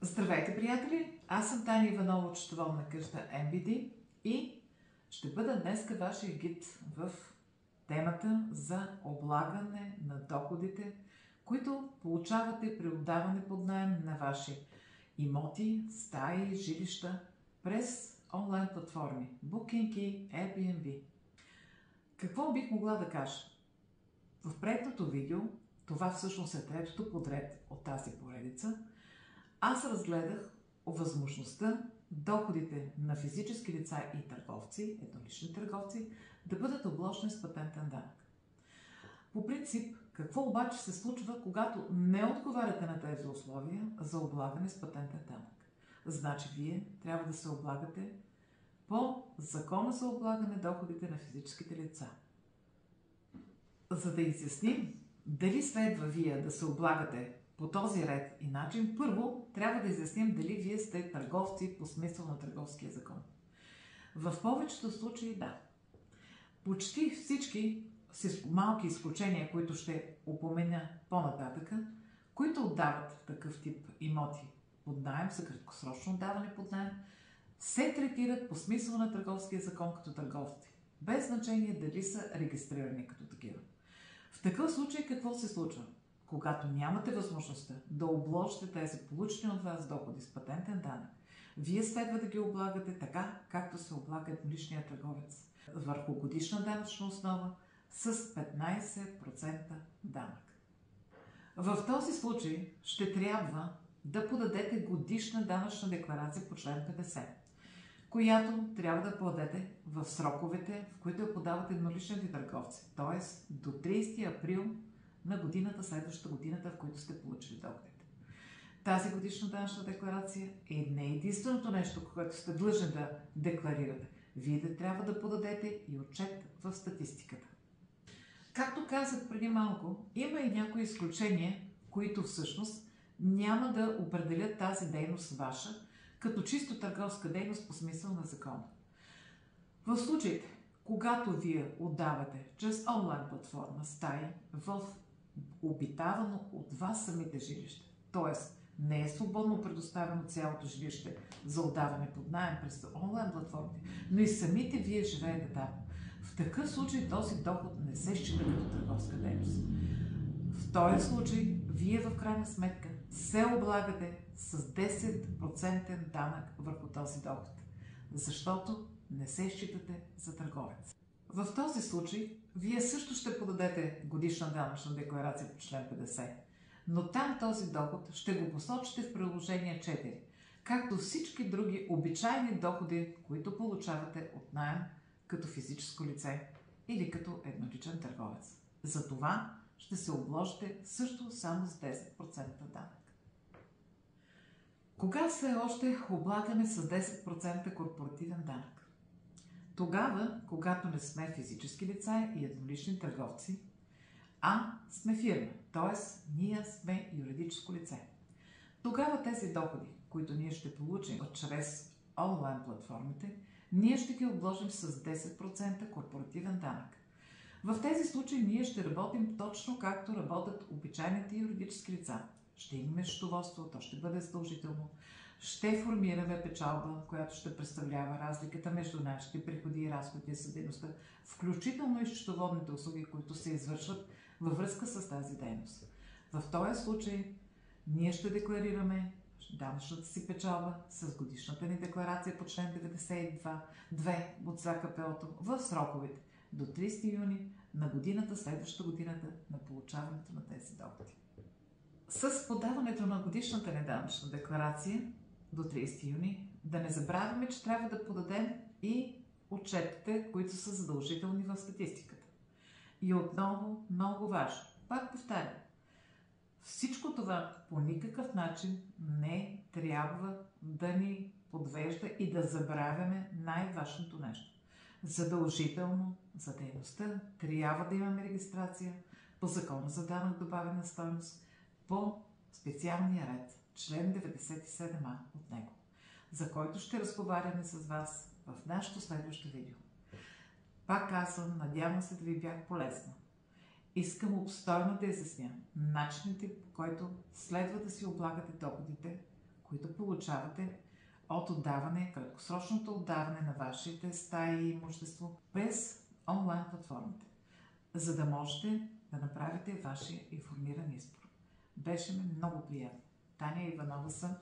Здравейте, приятели! Аз съм Таня Иванова от счетоводна къща MBD и ще бъда днеска вашия гид в темата за облагане на доходите, които получавате при отдаване под наем на ваши имоти, стаи, жилища през онлайн платформи Booking и Airbnb. Какво бих могла да кажа? В предното видео, това всъщност е третото подред от тази поредица, аз разгледах възможността доходите на физически лица и търговци, еднолични търговци, да бъдат обложени с патентен данък. По принцип, какво обаче се случва, когато не отговаряте на тези условия за облагане с патентен данък? Значи вие трябва да се облагате по Закона за облагане доходите на физическите лица. За да изясним дали следва вие да се облагате по този ред и начин, първо трябва да изясним дали вие сте търговци по смисъл на Търговския закон. В повечето случаи да. Почти всички, с малки изключения, които ще упомена по-нататъка, които отдават такъв тип имоти под наем, за краткосрочно отдаване под наем, се третират по смисъл на Търговския закон като търговци, без значение дали са регистрирани като такива. В такъв случай какво се случва? Когато нямате възможността да обложите тези получени от вас доходи с патентен данък, вие следва да ги облагате така, както се облага едноличният търговец, върху годишна данъчна основа с 15% данък. В този случай ще трябва да подадете годишна данъчна декларация по член 50, която трябва да подадете в сроковете, в които я подават едноличните търговци, т.е. до 30 април на годината, следващата годината, в които сте получили доходите. Тази годишна данъчна декларация е не единственото нещо, което сте длъжни да декларирате. Вие трябва да подадете и отчет в статистиката. Както казах преди малко, има и някои изключения, които всъщност няма да определят тази дейност ваша, като чисто търговска дейност по смисъл на закона. В случаите, когато вие отдавате чрез онлайн платформа стаи в обитавано от вас самите жилище, т.е. не е свободно предоставено цялото жилище за отдаване под наем през онлайн платформите, но и самите вие живеете там. В такъв случай този доход не се счита като търговска дейност. В този случай вие в крайна сметка се облагате с 10% данък върху този доход, защото не се считате за търговец. В този случай вие също ще подадете годишна данъчна декларация по член 50, но там този доход ще го посочите в приложение 4, както всички други обичайни доходи, които получавате от наем като физическо лице или като едноличен търговец. За това ще се обложите също само с 10% данък. Кога все още облагаме с 10% корпоративен данък? Тогава, когато не сме физически лица и еднолични търговци, а сме фирма, т.е. ние сме юридическо лице. Тогава тези доходи, които ние ще получим чрез онлайн платформите, ние ще ги обложим с 10% корпоративен данък. В тези случаи ние ще работим точно както работят обичайните юридически лица. Ще имаме счетоводство, то ще бъде задължително. Ще формираме печалба, която ще представлява разликата между нашите приходи и разходи за дейността, включително и счетоводните услуги, които се извършват във връзка с тази дейност. В този случай ние ще декларираме данъчната си печалба с годишната ни декларация по член 92 от ЗКПО-то в сроковете до 30 юни на годината, следващата годината на получаването на тези доходи. С подаването на годишната ни данъчна декларация до 30 юни, да не забравяме, че трябва да подадем и отчетите, които са задължителни в статистиката. И отново, много важно, пак повтарям, всичко това по никакъв начин не трябва да ни подвежда и да забравяме най-важното нещо. Задължително за дейността трябва да имаме регистрация по Закона за данък добавена стойност по специалния ред, член 97а от него, за който ще разговаряме с вас в нашето следващо видео. Пак казвам, надявам се да ви бях полезна. Искам обстойно да изясня начините, по който следва да си облагате доходите, които получавате от отдаване, краткосрочното отдаване на вашите стаи и имущество през онлайн платформите, за да можете да направите вашия информиран избор. Беше ми много приятно. Таня Иванова съм.